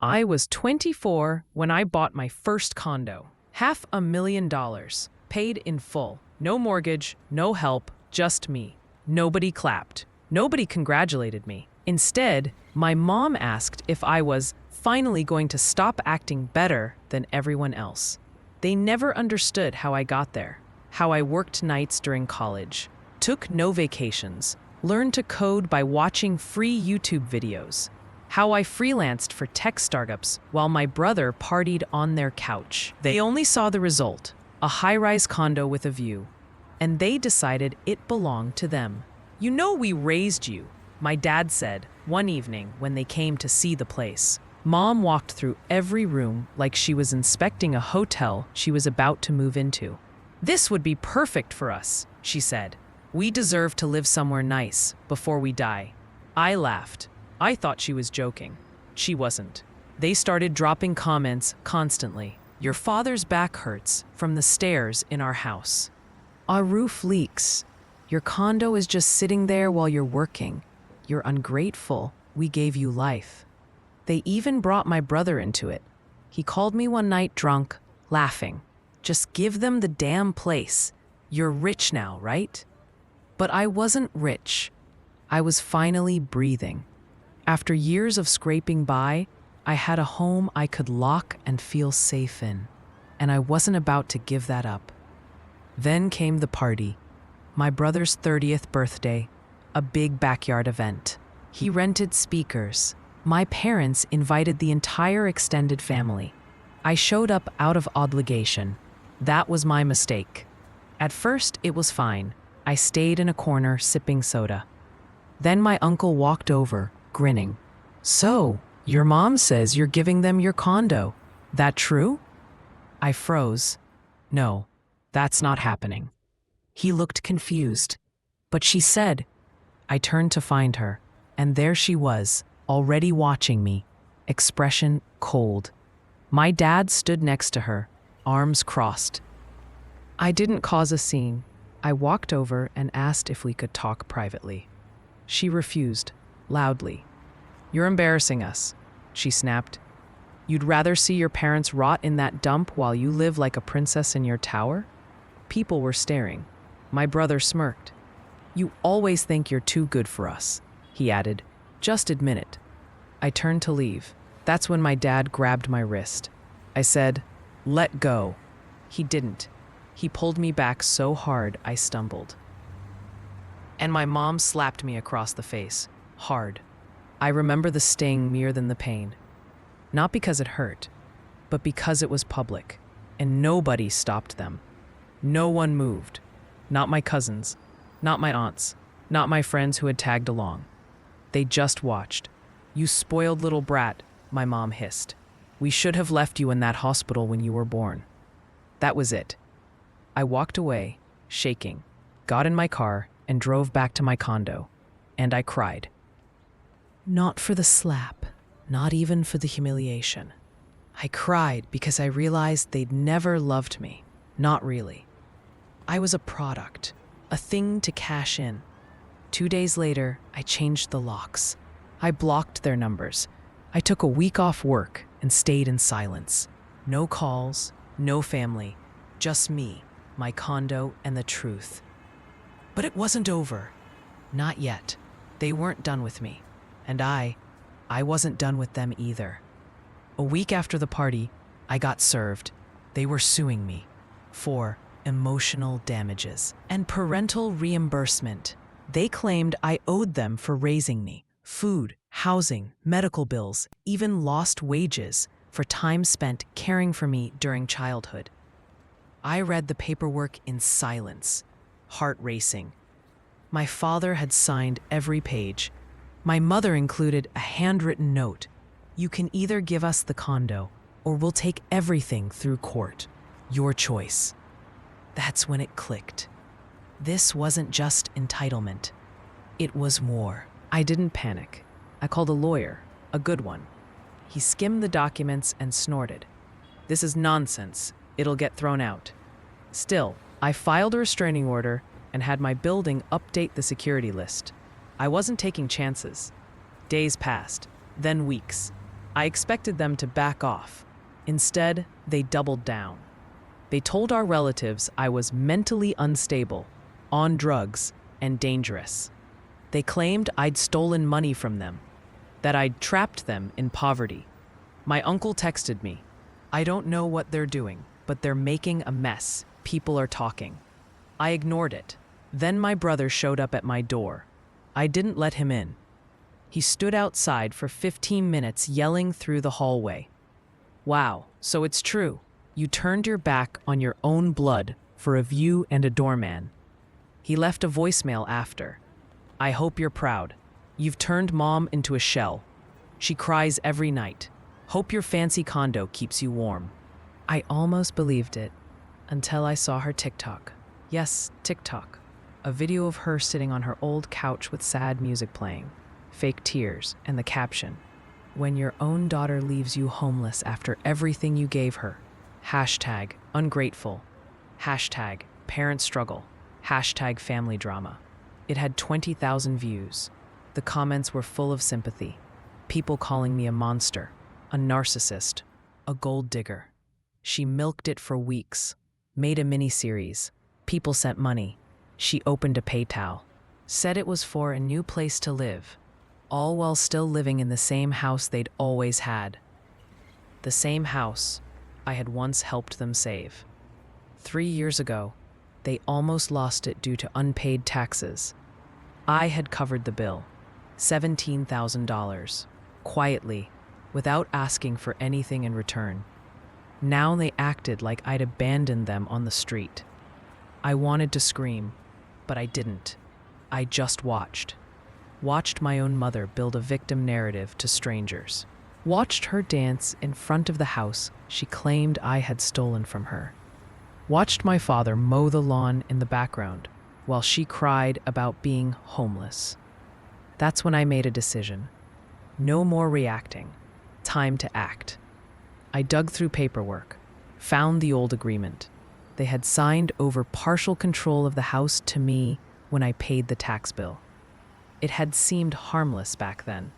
I was 24 when I bought my first condo. $500,000, paid in full. No mortgage, no help, just me. Nobody clapped. Nobody congratulated me. Instead, my mom asked if I was finally going to stop acting better than everyone else. They never understood how I got there, how I worked nights during college, took no vacations, learned to code by watching free YouTube videos, how I freelanced for tech startups while my brother partied on their couch. They only saw the result, a high-rise condo with a view, and they decided it belonged to them. "You know we raised you," my dad said one evening when they came to see the place. Mom walked through every room like she was inspecting a hotel she was about to move into. "This would be perfect for us," she said. "We deserve to live somewhere nice before we die." I laughed. I thought she was joking. She wasn't. They started dropping comments constantly. "Your father's back hurts from the stairs in our house. Our roof leaks. Your condo is just sitting there while you're working. You're ungrateful. We gave you life." They even brought my brother into it. He called me one night drunk, laughing. "Just give them the damn place. You're rich now, right?" But I wasn't rich. I was finally breathing. After years of scraping by, I had a home I could lock and feel safe in, and I wasn't about to give that up. Then came the party. My brother's 30th birthday, a big backyard event. He rented speakers. My parents invited the entire extended family. I showed up out of obligation. That was my mistake. At first, it was fine. I stayed in a corner sipping soda. Then my uncle walked over, grinning. "So, your mom says you're giving them your condo. That true?" I froze. "No, that's not happening." He looked confused. "But she said." I turned to find her, and there she was, already watching me, expression cold. My dad stood next to her, arms crossed. I didn't cause a scene. I walked over and asked if we could talk privately. She refused, loudly. "You're embarrassing us," she snapped. "You'd rather see your parents rot in that dump while you live like a princess in your tower?" People were staring. My brother smirked. "You always think you're too good for us," he added. "Just admit it." I turned to leave. That's when my dad grabbed my wrist. I said, "Let go." He didn't. He pulled me back so hard I stumbled. And my mom slapped me across the face, hard. I remember the sting more than the pain. Not because it hurt, but because it was public, and nobody stopped them. No one moved. Not my cousins, not my aunts, not my friends who had tagged along. They just watched. "You spoiled little brat," my mom hissed. "We should have left you in that hospital when you were born." That was it. I walked away, shaking, got in my car, and drove back to my condo. And I cried. Not for the slap, not even for the humiliation. I cried because I realized they'd never loved me. Not really. I was a product, a thing to cash in. 2 days later, I changed the locks. I blocked their numbers. I took a week off work and stayed in silence. No calls, no family, just me, my condo, and the truth. But it wasn't over. Not yet. They weren't done with me. And I wasn't done with them either. A week after the party, I got served. They were suing me for emotional damages and parental reimbursement. They claimed I owed them for raising me, food, housing, medical bills, even lost wages for time spent caring for me during childhood. I read the paperwork in silence, heart racing. My father had signed every page. My mother included a handwritten note. "You can either give us the condo, or we'll take everything through court. Your choice." That's when it clicked. This wasn't just entitlement. It was war. I didn't panic. I called a lawyer, a good one. He skimmed the documents and snorted. "This is nonsense. It'll get thrown out." Still, I filed a restraining order and had my building update the security list. I wasn't taking chances. Days passed, then weeks. I expected them to back off. Instead, they doubled down. They told our relatives I was mentally unstable, on drugs, and dangerous. They claimed I'd stolen money from them, that I'd trapped them in poverty. My uncle texted me, "I don't know what they're doing, but they're making a mess. People are talking." I ignored it. Then my brother showed up at my door. I didn't let him in. He stood outside for 15 minutes yelling through the hallway. "Wow, so it's true. You turned your back on your own blood for a view and a doorman." He left a voicemail after. "I hope you're proud. You've turned mom into a shell. She cries every night. Hope your fancy condo keeps you warm." I almost believed it until I saw her TikTok. Yes, TikTok. A video of her sitting on her old couch with sad music playing, fake tears, and the caption, "When your own daughter leaves you homeless after everything you gave her. Hashtag ungrateful. Hashtag parent struggle. Hashtag family drama." It had 20,000 views. The comments were full of sympathy. People calling me a monster, a narcissist, a gold digger. She milked it for weeks, made a mini-series. People sent money. She opened a PayPal, said it was for a new place to live, all while still living in the same house they'd always had. The same house I had once helped them save. 3 years ago, they almost lost it due to unpaid taxes. I had covered the bill, $17,000, quietly, without asking for anything in return. Now they acted like I'd abandoned them on the street. I wanted to scream, but I didn't. I just watched. Watched my own mother build a victim narrative to strangers. Watched her dance in front of the house she claimed I had stolen from her. Watched my father mow the lawn in the background while she cried about being homeless. That's when I made a decision. No more reacting. Time to act. I dug through paperwork, found the old agreement. They had signed over partial control of the house to me when I paid the tax bill. It had seemed harmless back then,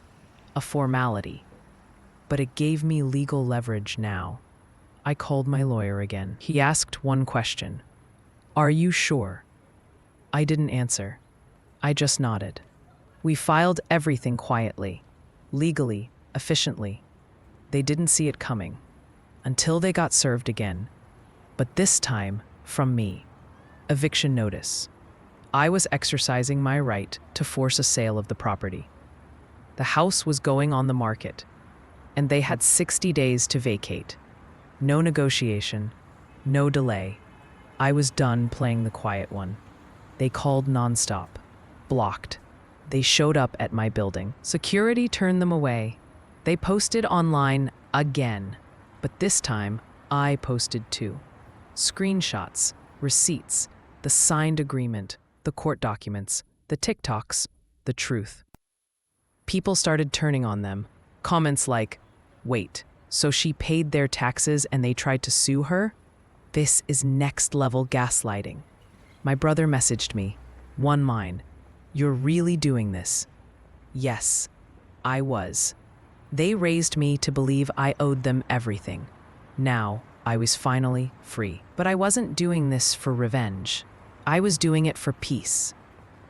a formality, but it gave me legal leverage now. I called my lawyer again. He asked one question. "Are you sure?" I didn't answer. I just nodded. We filed everything quietly, legally, efficiently. They didn't see it coming, until they got served again. But this time, from me. Eviction notice. I was exercising my right to force a sale of the property. The house was going on the market, and they had 60 days to vacate. No negotiation, no delay. I was done playing the quiet one. They called nonstop, blocked. They showed up at my building. Security turned them away. They posted online again, but this time I posted too. Screenshots, receipts, the signed agreement, the court documents, the TikToks, the truth. People started turning on them. Comments like, "Wait, so she paid their taxes and they tried to sue her? This is next level gaslighting." My brother messaged me, one line, "You're really doing this?" Yes, I was. They raised me to believe I owed them everything. Now, I was finally free. But I wasn't doing this for revenge. I was doing it for peace.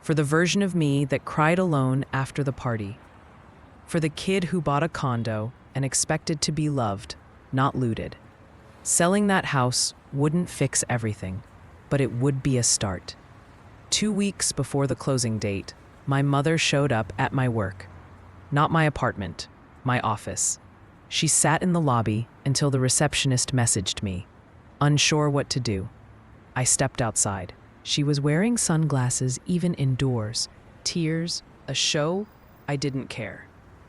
For the version of me that cried alone after the party. For the kid who bought a condo and expected to be loved, not looted. Selling that house wouldn't fix everything, but it would be a start. 2 weeks before the closing date, my mother showed up at my work. Not my apartment, my office. She sat in the lobby until the receptionist messaged me, unsure what to do. I stepped outside. She was wearing sunglasses even indoors. Tears, a show, I didn't care.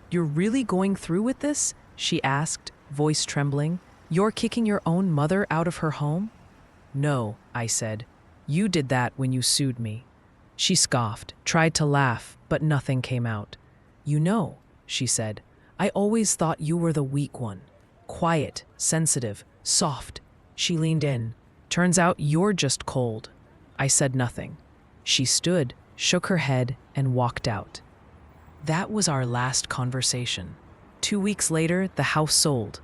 "You're really going through with this?" she asked, voice trembling. "You're kicking your own mother out of her home?" "No," I said. "You did that when you sued me." She scoffed, tried to laugh, but nothing came out. "You know," she said, "I always thought you were the weak one. Quiet, sensitive, soft." She leaned in. "Turns out you're just cold." I said nothing. She stood, shook her head, and walked out. That was our last conversation. 2 weeks later, the house sold.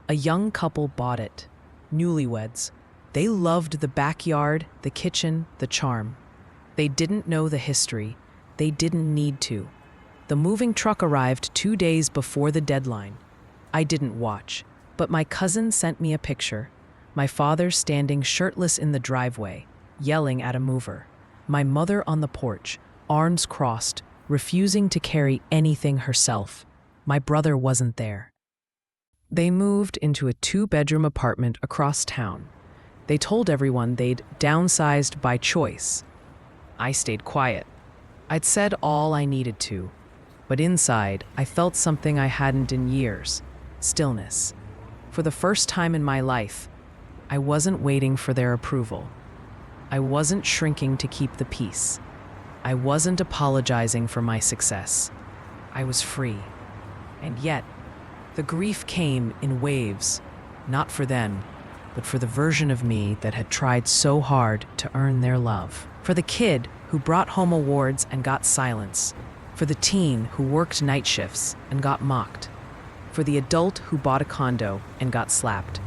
A young couple bought it. Newlyweds. They loved the backyard, the kitchen, the charm. They didn't know the history. They didn't need to. The moving truck arrived 2 days before the deadline. I didn't watch, but my cousin sent me a picture. My father standing shirtless in the driveway, yelling at a mover. My mother on the porch, arms crossed, refusing to carry anything herself. My brother wasn't there. They moved into a 2-bedroom apartment across town. They told everyone they'd downsized by choice. I stayed quiet. I'd said all I needed to, but inside, I felt something I hadn't in years: stillness. For the first time in my life, I wasn't waiting for their approval. I wasn't shrinking to keep the peace. I wasn't apologizing for my success. I was free. And yet, the grief came in waves, not for them, but for the version of me that had tried so hard to earn their love. For the kid who brought home awards and got silence. For the teen who worked night shifts and got mocked. For the adult who bought a condo and got slapped.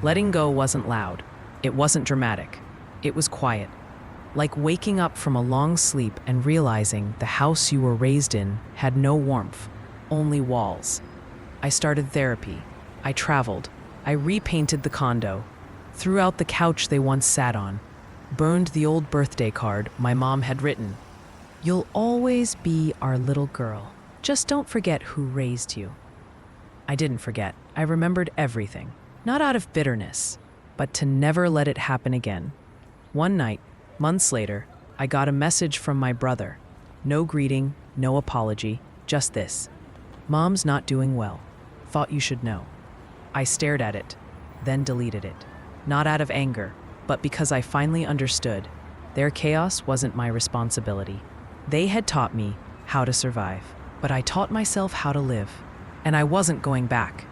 Letting go wasn't loud. It wasn't dramatic. It was quiet. Like waking up from a long sleep and realizing the house you were raised in had no warmth, only walls. I started therapy. I traveled. I repainted the condo, threw out the couch they once sat on, burned the old birthday card my mom had written. "You'll always be our little girl. Just don't forget who raised you." I didn't forget. I remembered everything, not out of bitterness, but to never let it happen again. One night, months later, I got a message from my brother. No greeting, no apology, just this: "Mom's not doing well. Thought you should know." I stared at it, then deleted it. Not out of anger, but because I finally understood. Their chaos wasn't my responsibility. They had taught me how to survive, but I taught myself how to live, and I wasn't going back.